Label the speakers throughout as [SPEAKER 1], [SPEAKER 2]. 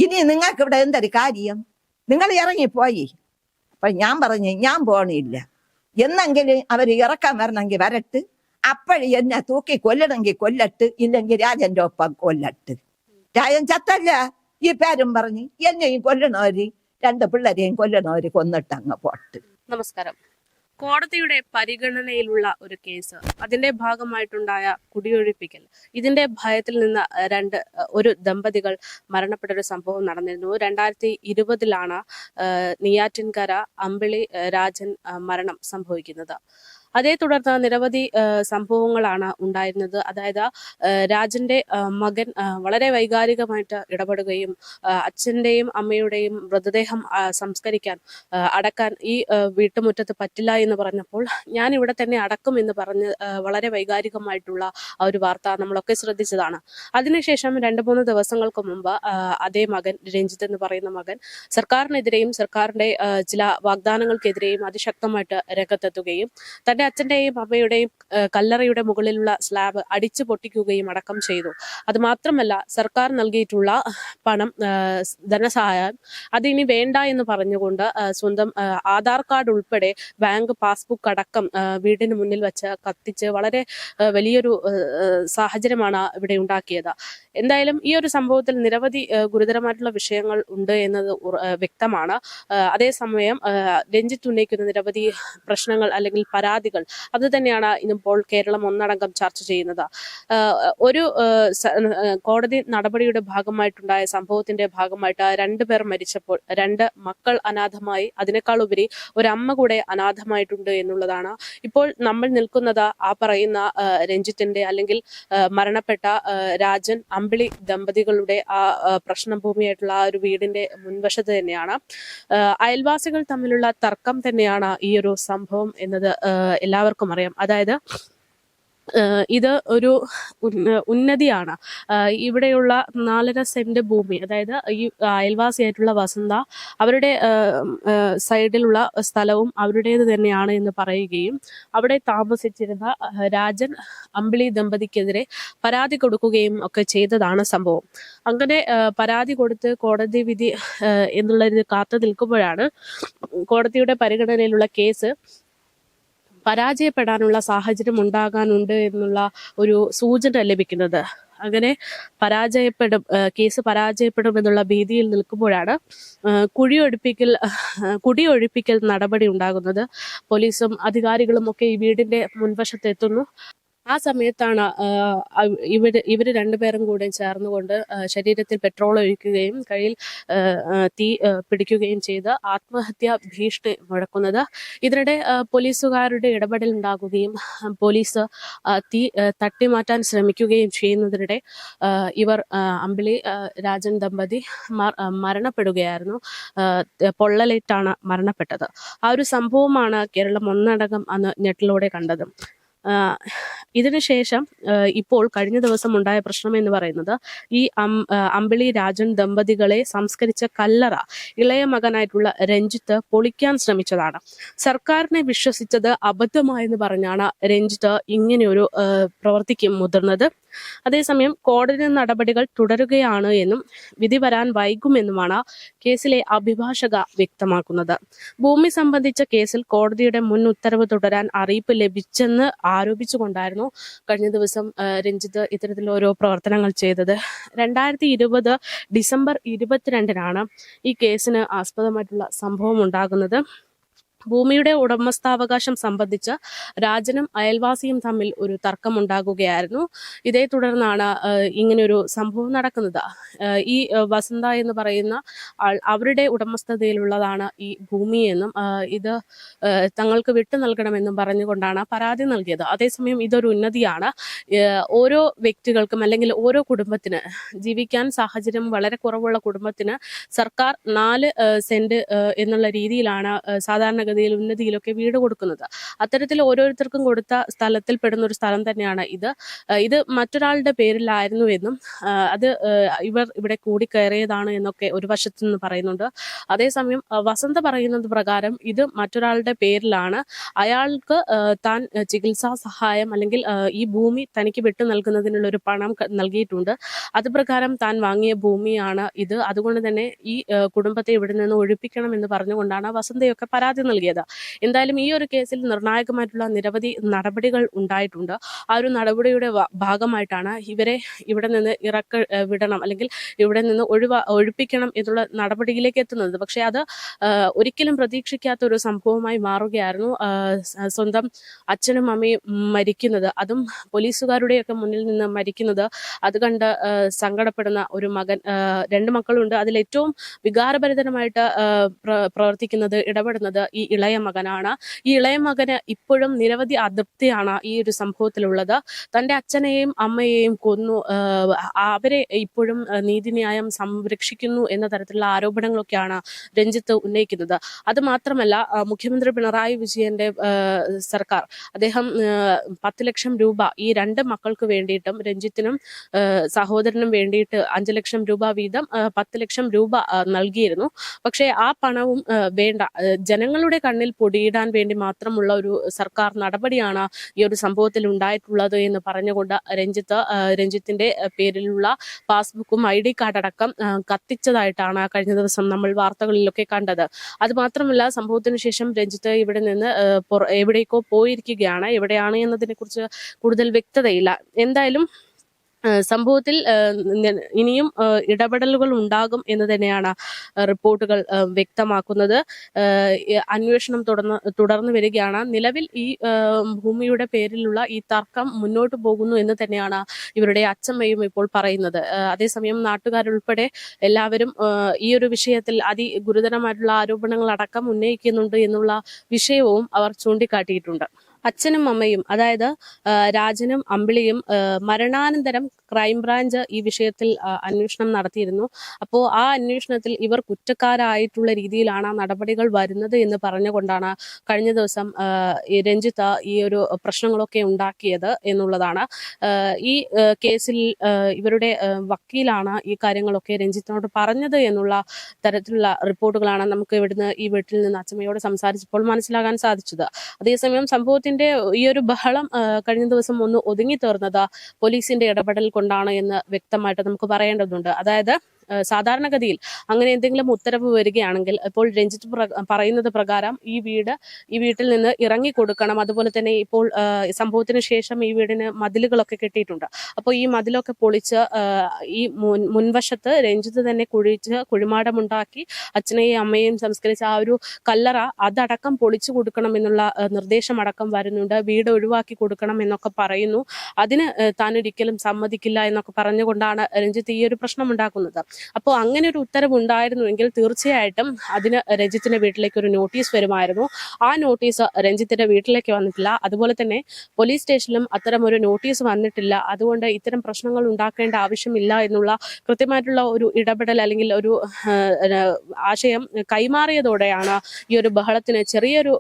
[SPEAKER 1] ഇനി നിങ്ങൾക്ക് ഇവിടെ എന്തൊരു കാര്യം? നിങ്ങൾ ഇറങ്ങിപ്പോയി. അപ്പൊ ഞാൻ പറഞ്ഞു ഞാൻ പോണില്ല, എന്നെങ്കിലും അവർ ഇറക്കാൻ വരണമെങ്കിൽ വരട്ട്, അപ്പോഴും എന്നെ തൂക്കി കൊല്ലണമെങ്കിൽ കൊല്ലട്ട്, ഇല്ലെങ്കിൽ രാജന്റെ ഒപ്പം കൊല്ലട്ട്. രാജൻ ചത്തല്ല ഈ പേരും പറഞ്ഞ് എന്നെയും കൊല്ലണവര്, 2 പിള്ളേരെയും കൊല്ലണവര് കൊന്നിട്ട് അങ്ങ് പോട്ട്.
[SPEAKER 2] നമസ്കാരം. കോടതിയുടെ പരിഗണനയിലുള്ള ഒരു കേസ്, അതിന്റെ ഭാഗമായിട്ടുണ്ടായ കുടിയൊഴിപ്പിക്കൽ, ഇതിന്റെ ഭയത്തിൽ നിന്ന് ഒരു ദമ്പതികൾ മരണപ്പെട്ട ഒരു സംഭവം നടന്നിരുന്നു. 2020 നെയ്യാറ്റിൻകര അമ്പിളി രാജൻ മരണം സംഭവിക്കുന്നത്. അതേ തുടർന്ന് നിരവധി സംഭവങ്ങളാണ് ഉണ്ടായിരുന്നത്. അതായത് രാജന്റെ മകൻ വളരെ വൈകാരികമായിട്ട് ഇടപെടുകയും അച്ഛന്റെയും അമ്മയുടെയും മൃതദേഹം സംസ്കരിക്കാൻ അടക്കാൻ ഈ വീട്ടുമുറ്റത്ത് പറ്റില്ല എന്ന് പറഞ്ഞപ്പോൾ ഞാൻ ഇവിടെ തന്നെ അടക്കും എന്ന് പറഞ്ഞ് വളരെ വൈകാരികമായിട്ടുള്ള ആ ഒരു വാർത്ത നമ്മളൊക്കെ ശ്രദ്ധിച്ചതാണ്. അതിനുശേഷം 2-3 ദിവസങ്ങൾക്ക് മുമ്പ് അതേ മകൻ, രഞ്ജിത്ത് എന്ന് പറയുന്ന മകൻ, സർക്കാരിനെതിരെയും സർക്കാരിന്റെ ചില വാഗ്ദാനങ്ങൾക്കെതിരെയും അതിശക്തമായിട്ട് രംഗത്തെത്തുകയും തന്റെ അച്ഛന്റെയും അമ്മയുടെയും കല്ലറയുടെ മുകളിലുള്ള സ്ലാബ് അടിച്ചു പൊട്ടിക്കുകയും അടക്കം ചെയ്തു. അത് മാത്രമല്ല, സർക്കാർ നൽകിയിട്ടുള്ള പണം, ധനസഹായം അതിനി വേണ്ട എന്ന് പറഞ്ഞുകൊണ്ട് സ്വന്തം ആധാർ കാർഡ് ഉൾപ്പെടെ ബാങ്ക് പാസ്ബുക്ക് അടക്കം വീടിന് മുന്നിൽ വെച്ച് കത്തിച്ച് വളരെ വലിയൊരു സാഹചര്യമാണ് ഇവിടെ ഉണ്ടാക്കിയത്. എന്തായാലും ഈ ഒരു സംഭവത്തിൽ നിരവധി ഗുരുതരമായിട്ടുള്ള വിഷയങ്ങൾ ഉണ്ട് എന്നത് വ്യക്തമാണ്. അതേസമയം രഞ്ജിത്ത് ഉന്നയിക്കുന്ന നിരവധി പ്രശ്നങ്ങൾ അല്ലെങ്കിൽ പരാതികൾ, അത് തന്നെയാണ് ഇന്നിപ്പോൾ കേരളം ഒന്നടങ്കം ചർച്ച ചെയ്യുന്നത്. ഒരു കോടതി നടപടിയുടെ ഭാഗമായിട്ടുണ്ടായ സംഭവത്തിന്റെ ഭാഗമായിട്ട് 2 പേർ മരിച്ചപ്പോൾ 2 മക്കൾ അനാഥമായി, അതിനേക്കാൾ ഉപരി ഒരമ്മ കൂടെ അനാഥമായിട്ടുണ്ട് എന്നുള്ളതാണ്. ഇപ്പോൾ നമ്മൾ നിൽക്കുന്നത് ആ പറയുന്ന രഞ്ജിത്തിന്റെ അല്ലെങ്കിൽ മരണപ്പെട്ട രാജൻ അമ്പിളി ദമ്പതികളുടെ ആ പ്രശ്നഭൂമിയായിട്ടുള്ള ആ ഒരു വീടിന്റെ മുൻവശത്ത് തന്നെയാണ്. അയൽവാസികൾ തമ്മിലുള്ള തർക്കം തന്നെയാണ് ഈ ഒരു സംഭവം എന്നത് എല്ലാവർക്കും അറിയാം. അതായത് ഇത് ഒരു ഉന്നതിയാണ്. ഇവിടെയുള്ള 4.5 സെന്റ് ഭൂമി, അതായത് ഈ അയൽവാസിയായിട്ടുള്ള വസന്ത, അവരുടെ സൈഡിലുള്ള സ്ഥലവും അവരുടേത് തന്നെയാണ് എന്ന് പറയുകയും അവിടെ താമസിച്ചിരുന്ന രാജൻ അമ്പിളി ദമ്പതിക്കെതിരെ പരാതി കൊടുക്കുകയും ഒക്കെ ചെയ്തതാണ് സംഭവം. അങ്ങനെ പരാതി കൊടുത്ത് കോടതി വിധി എന്നുള്ളത് കാത്തു നിൽക്കുമ്പോഴാണ് കോടതിയുടെ പരിഗണനയിലുള്ള കേസ് പരാജയപ്പെടാനുള്ള സാഹചര്യം ഉണ്ടാകാനുണ്ട് എന്നുള്ള ഒരു സൂചന ലഭിക്കുന്നത്. അങ്ങനെ കേസ് പരാജയപ്പെടും എന്നുള്ള ഭീതിയിൽ നിൽക്കുമ്പോഴാണ് കുടിയൊഴിപ്പിക്കൽ നടപടി ഉണ്ടാകുന്നത്. പോലീസും അധികാരികളും ഒക്കെ ഈ വീടിന്റെ മുൻവശത്ത് എത്തുന്നു. ആ സമയത്താണ് ഇവര് 2 പേരും കൂടെ ചേർന്നുകൊണ്ട് ശരീരത്തിൽ പെട്രോൾ ഒഴിക്കുകയും കയ്യിൽ തീ പിടിക്കുകയും ചെയ്ത് ആത്മഹത്യാ ഭീഷണി മുഴക്കുന്നത്. ഇതിനിടെ പോലീസുകാരുടെ ഇടപെടൽ ഉണ്ടാകുകയും പോലീസ് തീ തട്ടിമാറ്റാൻ ശ്രമിക്കുകയും ചെയ്യുന്നതിനിടെ ഇവർ അമ്പിളി രാജൻ ദമ്പതി മരണപ്പെടുകയായിരുന്നു. പൊള്ളലേറ്റാണ് മരണപ്പെട്ടത്. ആ ഒരു സംഭവമാണ് കേരളം ഒന്നടങ്കം അന്ന് ഞെട്ടലോടെ കണ്ടത്. ഇതിനുശേഷം ഇപ്പോൾ കഴിഞ്ഞ ദിവസം ഉണ്ടായ പ്രശ്നം എന്ന് പറയുന്നത് ഈ അമ്പിളി രാജൻ ദമ്പതികളെ സംസ്കരിച്ച കല്ലറ ഇളയ മകനായിട്ടുള്ള രഞ്ജിത്ത് പൊളിക്കാൻ ശ്രമിച്ചതാണ്. സർക്കാരിനെ വിശ്വസിച്ചത് അബദ്ധമായെന്ന് പറഞ്ഞാണ് രഞ്ജിത്ത് ഇങ്ങനെയൊരു പ്രവൃത്തിക്ക് മുതിർന്നത്. അതേസമയം കോടതി നടപടികൾ തുടരുകയാണ് എന്നും വിധി വരാൻ വൈകുമെന്നുമാണ് കേസിലെ അഭിഭാഷക വ്യക്തമാക്കുന്നത്. ഭൂമി സംബന്ധിച്ച കേസിൽ കോടതിയുടെ മുൻ ഉത്തരവ് തുടരാൻ അറിയിപ്പ് ലഭിച്ചെന്ന് ആരോപിച്ചുകൊണ്ടായിരുന്നു കഴിഞ്ഞ ദിവസം രഞ്ജിത്ത് ഇത്തരത്തിലുള്ള ഓരോ പ്രവർത്തനങ്ങൾ ചെയ്തത്. 2020 ഡിസംബർ 22 ഈ കേസിന് ആസ്പദമായിട്ടുള്ള സംഭവം ഉണ്ടാകുന്നത്. ഭൂമിയുടെ ഉടമസ്ഥാവകാശം സംബന്ധിച്ച് രാജനും അയൽവാസിയും തമ്മിൽ ഒരു തർക്കമുണ്ടാകുകയായിരുന്നു. ഇതേ തുടർന്നാണ് ഇങ്ങനെയൊരു സംഭവം നടക്കുന്നത്. ഈ വസന്ത എന്ന് പറയുന്ന ആൾ അവരുടെ ഉടമസ്ഥതയിലുള്ളതാണ് ഈ ഭൂമിയെന്നും ഇത് തങ്ങൾക്ക് വിട്ടു നൽകണമെന്നും പറഞ്ഞുകൊണ്ടാണ് പരാതി നൽകിയത്. അതേസമയം ഇതൊരു ഉന്നതിയാണ്. ഓരോ വ്യക്തികൾക്കും അല്ലെങ്കിൽ ഓരോ കുടുംബത്തിന് ജീവിക്കാൻ സാഹചര്യം വളരെ കുറവുള്ള കുടുംബത്തിന് സർക്കാർ 4 സെന്റ് എന്നുള്ള രീതിയിലാണ് സാധാരണഗതി സാധാരണഗതിയിൽ ഉന്നതിയിലൊക്കെ വീട് കൊടുക്കുന്നത്. അത്തരത്തിൽ ഓരോരുത്തർക്കും കൊടുത്ത സ്ഥലത്തിൽ പെടുന്ന ഒരു സ്ഥലം തന്നെയാണ് ഇത്. ഇത് മറ്റൊരാളുടെ പേരിലായിരുന്നു എന്നും അത് ഇവർ ഇവിടെ കൂടിക്കയറിയതാണ് എന്നൊക്കെ ഒരു വശത്തു നിന്ന് പറയുന്നുണ്ട്. അതേസമയം വസന്ത പറയുന്നത് പ്രകാരം ഇത് മറ്റൊരാളുടെ പേരിലാണ്. അയാൾക്ക് താൻ ചികിത്സാ സഹായം അല്ലെങ്കിൽ ഈ ഭൂമി തനിക്ക് വിട്ടു നൽകുന്നതിനുള്ള ഒരു പണം നൽകിയിട്ടുണ്ട്. അത് പ്രകാരം താൻ വാങ്ങിയ ഭൂമിയാണ് ഇത്. അതുകൊണ്ട് തന്നെ ഈ കുടുംബത്തെ ഇവിടെ നിന്ന് ഒഴിപ്പിക്കണം എന്ന് പറഞ്ഞുകൊണ്ടാണ് വസന്തയൊക്കെ പരാതി നൽകിയത്. എന്തായാലും ഈ ഒരു കേസിൽ നിർണായകമായിട്ടുള്ള നിരവധി നടപടികൾ ഉണ്ടായിട്ടുണ്ട്. ആ ഒരു നടപടിയുടെ ഭാഗമായിട്ടാണ് ഇവരെ ഇവിടെ നിന്ന് വിടണം അല്ലെങ്കിൽ ഇവിടെ നിന്ന് ഒഴിപ്പിക്കണം എന്നുള്ള നടപടിയിലേക്ക് എത്തുന്നത്. പക്ഷെ അത് ഒരിക്കലും പ്രതീക്ഷിക്കാത്ത ഒരു സംഭവമായി മാറുകയായിരുന്നു. സ്വന്തം അച്ഛനും അമ്മയും മരിക്കുന്നത്, അതും പോലീസുകാരുടെയൊക്കെ മുന്നിൽ നിന്ന് മരിക്കുന്നത് അത് കണ്ട് സങ്കടപ്പെടുന്ന ഒരു മകൻ. 2 മക്കളുണ്ട്. അതിൽ ഏറ്റവും വികാരഭരിതമായിട്ട് ഇടപെടുന്നത് ഈ ഇളയ മകനാണ്. ഈ ഇളയ മകന് ഇപ്പോഴും നിരവധി അതൃപ്തിയാണ് ഈ ഒരു സംഭവത്തിലുള്ളത്. തന്റെ അച്ഛനെയും അമ്മയെയും കൊന്നു, അവരെ ഇപ്പോഴും നീതിന്യായം സംരക്ഷിക്കുന്നു എന്ന തരത്തിലുള്ള ആരോപണങ്ങളൊക്കെയാണ് രഞ്ജിത്ത് ഉന്നയിക്കുന്നത്. അത് മാത്രമല്ല, മുഖ്യമന്ത്രി പിണറായി വിജയന്റെ സർക്കാർ, അദ്ദേഹം 10 ലക്ഷം രൂപ ഈ 2 മക്കൾക്ക് വേണ്ടിയിട്ടും രഞ്ജിത്തിനും സഹോദരനും വേണ്ടിയിട്ട് 5 ലക്ഷം രൂപ വീതം 10 ലക്ഷം രൂപ നൽകിയിരുന്നു. പക്ഷേ ആ പണവും വേണ്ട, ജനങ്ങളുടെ കണ്ണിൽ പൊടിയിടാൻ വേണ്ടി മാത്രമുള്ള ഒരു സർക്കാർ നടപടിയാണ് ഈ ഒരു സംഭവത്തിൽ ഉണ്ടായിട്ടുള്ളത് എന്ന് പറഞ്ഞുകൊണ്ട് രഞ്ജിത്തിന്റെ പേരിലുള്ള പാസ്ബുക്കും ID കാർഡ് അടക്കം കത്തിച്ചതായിട്ടാണ് കഴിഞ്ഞ ദിവസം നമ്മൾ വാർത്തകളിലൊക്കെ കണ്ടത്. അത് മാത്രമല്ല, സംഭവത്തിന് ശേഷം രഞ്ജിത്ത് ഇവിടെ നിന്ന് എവിടേക്കോ പോയിരിക്കുകയാണ്. എവിടെയാണ് എന്നതിനെ കുറിച്ച് കൂടുതൽ വ്യക്തതയില്ല. എന്തായാലും സംഭവത്തിൽ ഇനിയും ഇടപെടലുകൾ ഉണ്ടാകും എന്ന് തന്നെയാണ് റിപ്പോർട്ടുകൾ വ്യക്തമാക്കുന്നത്. അന്വേഷണം തുടർന്ന് വരികയാണ്. നിലവിൽ ഈ ഭൂമിയുടെ പേരിലുള്ള ഈ തർക്കം മുന്നോട്ട് പോകുന്നു എന്ന് തന്നെയാണ് ഇവരുടെ അച്ഛമ്മയും ഇപ്പോൾ പറയുന്നത്. അതേസമയം നാട്ടുകാരുൾപ്പെടെ എല്ലാവരും ഈ ഒരു വിഷയത്തിൽ അതിഗുരുതരമായിട്ടുള്ള ആരോപണങ്ങൾ അടക്കം ഉന്നയിക്കുന്നുണ്ട് എന്നുള്ള വിഷയവും അവർ ചൂണ്ടിക്കാട്ടിയിട്ടുണ്ട്. അച്ഛനും അമ്മയും, അതായത് രാജനും അമ്പിളിയും, മരണാനന്തരം ക്രൈംബ്രാഞ്ച് ഈ വിഷയത്തിൽ അന്വേഷണം നടത്തിയിരുന്നു. അപ്പോൾ ആ അന്വേഷണത്തിൽ ഇവർ കുറ്റക്കാരായിട്ടുള്ള രീതിയിലാണ് നടപടികൾ വരുന്നത് എന്ന് പറഞ്ഞുകൊണ്ടാണ് കഴിഞ്ഞ ദിവസം രഞ്ജിത്ത് ഈ ഒരു പ്രശ്നങ്ങളൊക്കെ ഉണ്ടാക്കിയത് എന്നുള്ളതാണ്. ഈ കേസിൽ ഇവരുടെ വക്കീലാണ് ഈ കാര്യങ്ങളൊക്കെ രഞ്ജിത്തിനോട് പറഞ്ഞത് എന്നുള്ള തരത്തിലുള്ള റിപ്പോർട്ടുകളാണ് നമുക്ക് ഈ വീട്ടിൽ നിന്ന് അച്ഛമ്മയോട് സംസാരിച്ചപ്പോൾ മനസ്സിലാകാൻ സാധിച്ചത്. അതേസമയം സംഭവത്തിന്റെ ഈ ഒരു ബഹളം കഴിഞ്ഞ ദിവസം ഒന്ന് ഒതുങ്ങി തീർന്നത് പോലീസിന്റെ ഇടപെടൽ കൊണ്ടാണ് എന്ന് വ്യക്തമായിട്ട് നമുക്ക് പറയേണ്ടതുണ്ട്. അതായത് സാധാരണഗതിയിൽ അങ്ങനെ എന്തെങ്കിലും ഉത്തരവ് വരികയാണെങ്കിൽ ഇപ്പോൾ രഞ്ജിത്ത് പറയുന്നത് പ്രകാരം ഈ വീട്ടിൽ നിന്ന് ഇറങ്ങി കൊടുക്കണം. അതുപോലെ തന്നെ ഇപ്പോൾ സംഭവത്തിന് ശേഷം ഈ വീടിന് മതിലുകളൊക്കെ കെട്ടിയിട്ടുണ്ട്. അപ്പോൾ ഈ മതിലൊക്കെ പൊളിച്ച് ഈ മുൻവശത്ത് രഞ്ജിത്ത് തന്നെ കുഴിമാടമുണ്ടാക്കി അച്ഛനെയും അമ്മയെയും സംസ്കരിച്ച ആ ഒരു കല്ലറ അതടക്കം പൊളിച്ചു കൊടുക്കണം എന്നുള്ള നിർദ്ദേശമടക്കം വരുന്നുണ്ട്. വീട് ഒഴിവാക്കി കൊടുക്കണം എന്നൊക്കെ പറയുന്നു. അതിന് താൻ ഒരിക്കലും സമ്മതിക്കില്ല എന്നൊക്കെ പറഞ്ഞുകൊണ്ടാണ് രഞ്ജിത്ത് ഈ ഒരു പ്രശ്നം ഉണ്ടാക്കുന്നത്. അപ്പോൾ അങ്ങനെ ഒരു ഉത്തരവ് ഉണ്ടായിരുന്നുവെങ്കിൽ തീർച്ചയായിട്ടും അതിന് രഞ്ജിത്തിന്റെ വീട്ടിലേക്ക് ഒരു നോട്ടീസ് വരുമായിരുന്നു. ആ നോട്ടീസ് രഞ്ജിത്തിന്റെ വീട്ടിലേക്ക് വന്നിട്ടില്ല. അതുപോലെ തന്നെ പോലീസ് സ്റ്റേഷനിലും അത്തരം ഒരു നോട്ടീസ് വന്നിട്ടില്ല. അതുകൊണ്ട് ഇത്തരം പ്രശ്നങ്ങൾ ഉണ്ടാക്കേണ്ട ആവശ്യമില്ല എന്നുള്ള കൃത്യമായിട്ടുള്ള ഒരു ഇടപെടൽ അല്ലെങ്കിൽ ഒരു ആശയം കൈമാറിയതോടെയാണ് ഈ ഒരു ബഹളത്തിന് ചെറിയൊരു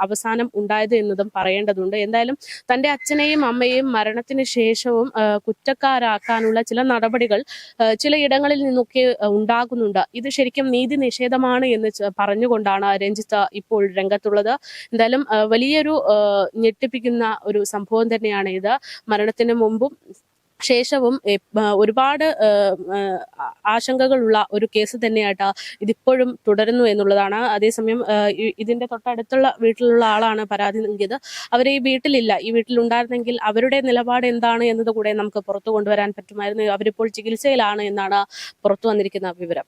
[SPEAKER 2] അവസാനം ഉണ്ടായത് എന്നതും പറയേണ്ടതുണ്ട്. എന്തായാലും തന്റെ അച്ഛനെയും അമ്മയെയും മരണത്തിന് ശേഷവും കുറ്റക്കാരാക്കാനുള്ള ചില നടപടികൾ ചിലയിടങ്ങളിൽ നിന്നൊക്കെ ഉണ്ടാകുന്നുണ്ട്. ഇത് ശരിക്കും നീതി നിഷേധമാണ് എന്ന് പറഞ്ഞുകൊണ്ടാണ് രഞ്ജിത്ത് ഇപ്പോൾ രംഗത്തുള്ളത്. എന്തായാലും വലിയൊരു ഞെട്ടിപ്പിക്കുന്ന ഒരു സംഭവം തന്നെയാണ് ഇത്. മരണത്തിന് മുമ്പും ശേഷവും ഒരുപാട് ആശങ്കകളുള്ള ഒരു കേസ് തന്നെയായിട്ട് ഇതിപ്പോഴും തുടരുന്നു എന്നുള്ളതാണ്. അതേസമയം ഇതിന്റെ തൊട്ടടുത്തുള്ള വീട്ടിലുള്ള ആളാണ് പരാതി നൽകിയത്. അവർ ഈ വീട്ടിലില്ല. ഈ വീട്ടിലുണ്ടായിരുന്നെങ്കിൽ അവരുടെ നിലപാട് എന്താണ് എന്നത് കൂടെ നമുക്ക് പുറത്തു കൊണ്ടുവരാൻ പറ്റുമായിരുന്നു. അവരിപ്പോൾ ചികിത്സയിലാണ് എന്നാണ് പുറത്തു വന്നിരിക്കുന്ന വിവരം.